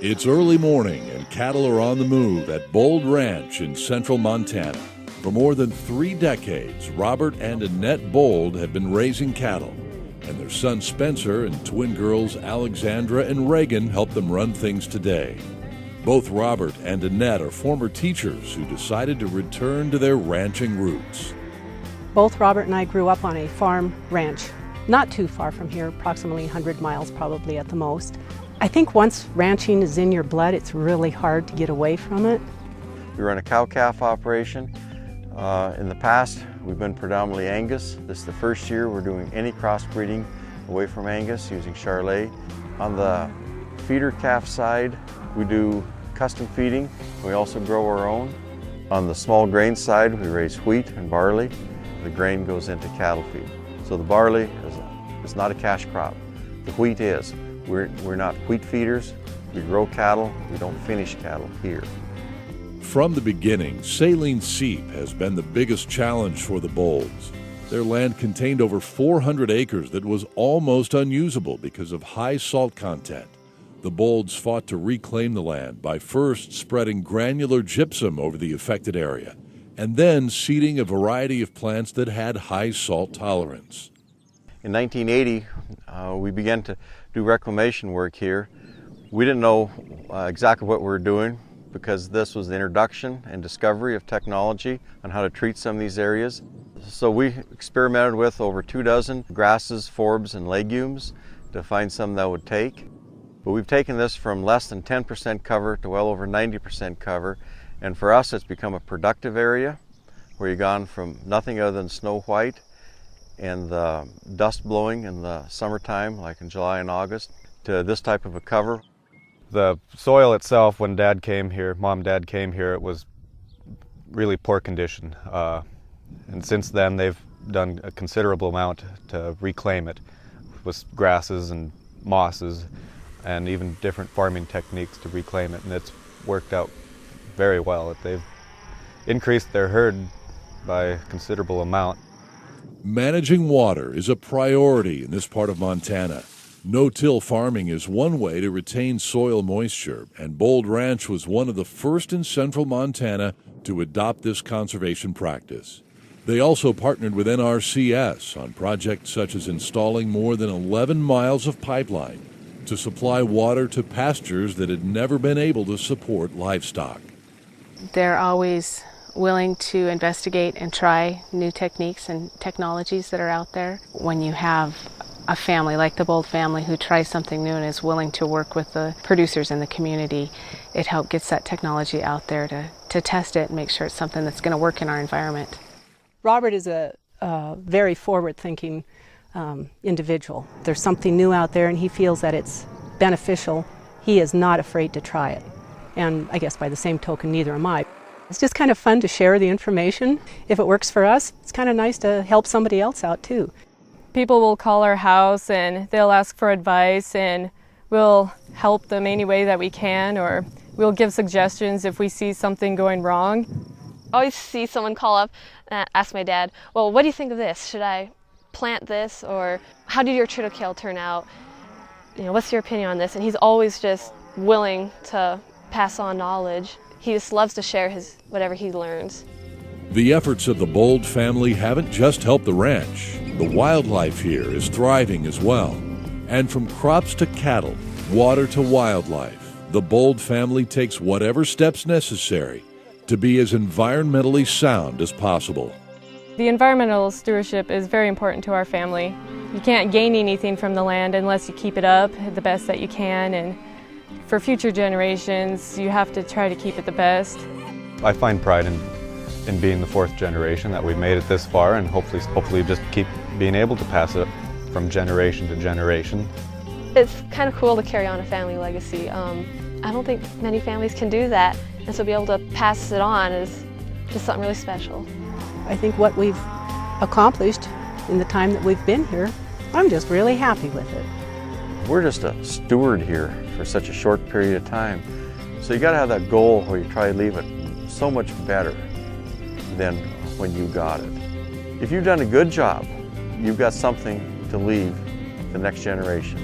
It's early morning and cattle are on the move at Bold Ranch in central Montana. For more than 3 decades, Robert and Annette Bold have been raising cattle, and their son Spencer and twin girls Alexandra and Reagan help them run things today. Both Robert and Annette are former teachers who decided to return to their ranching roots. Both Robert and I grew up on a farm ranch, not too far from here, approximately 100 miles probably at the most. I think once ranching is in your blood, it's really hard to get away from it. We run a cow-calf operation. In the past, we've been predominantly Angus. This is the first year we're doing any crossbreeding away from Angus using Charolais. On the feeder calf side, we do custom feeding. We also grow our own. On the small grain side, we raise wheat and barley. The grain goes into cattle feed. So the barley is not a cash crop. The wheat is. We're not wheat feeders. We grow cattle. We don't finish cattle here. From the beginning, saline seep has been the biggest challenge for the Bolds. Their land contained over 400 acres that was almost unusable because of high salt content. The Bolds fought to reclaim the land by first spreading granular gypsum over the affected area, and then seeding a variety of plants that had high salt tolerance. In 1980, we began to do reclamation work here. We didn't know exactly what we were doing because this was the introduction and discovery of technology on how to treat some of these areas. So we experimented with over 24 grasses, forbs, and legumes to find some that would take. But we've taken this from less than 10% cover to well over 90% cover. And for us, it's become a productive area where you've gone from nothing other than snow white and the dust blowing in the summertime, like in July and August, to this type of a cover. The soil itself, when Dad came here, Mom and Dad came here, it was really poor condition. And since then, they've done a considerable amount to reclaim it with grasses and mosses and even different farming techniques to reclaim it. And it's worked out very well. They've increased their herd by a considerable amount. Managing water is a priority in this part of Montana. No-till farming is one way to retain soil moisture, and Bold Ranch was one of the first in central Montana to adopt this conservation practice. They also partnered with NRCS on projects such as installing more than 11 miles of pipeline to supply water to pastures that had never been able to support livestock. They're always willing to investigate and try new techniques and technologies that are out there. When you have a family like the Bold family who tries something new and is willing to work with the producers in the community, it helps gets that technology out there to test it and make sure it's something that's going to work in our environment. Robert is a very forward-thinking individual. There's something new out there and he feels that it's beneficial. He is not afraid to try it. And I guess by the same token, neither am I. It's just kind of fun to share the information. If it works for us, it's kind of nice to help somebody else out too. People will call our house and they'll ask for advice, and we'll help them any way that we can, or we'll give suggestions if we see something going wrong. I always see someone call up and ask my dad, well, what do you think of this? Should I plant this? Or how did your triticale turn out? You know, what's your opinion on this? And he's always just willing to pass on knowledge. He just loves to share whatever he learns. The efforts of the Bold family haven't just helped the ranch. The wildlife here is thriving as well. And from crops to cattle, water to wildlife, the Bold family takes whatever steps necessary to be as environmentally sound as possible. The environmental stewardship is very important to our family. You can't gain anything from the land unless you keep it up the best that you can, and for future generations, you have to try to keep it the best. I find pride in being the 4th generation, that we've made it this far, and hopefully just keep being able to pass it from generation to generation. It's kind of cool to carry on a family legacy. I don't think many families can do that, and so be able to pass it on is just something really special. I think what we've accomplished in the time that we've been here, I'm just really happy with it. We're just a steward here for such a short period of time. So you got to have that goal where you try to leave it so much better than when you got it. If you've done a good job, you've got something to leave the next generation.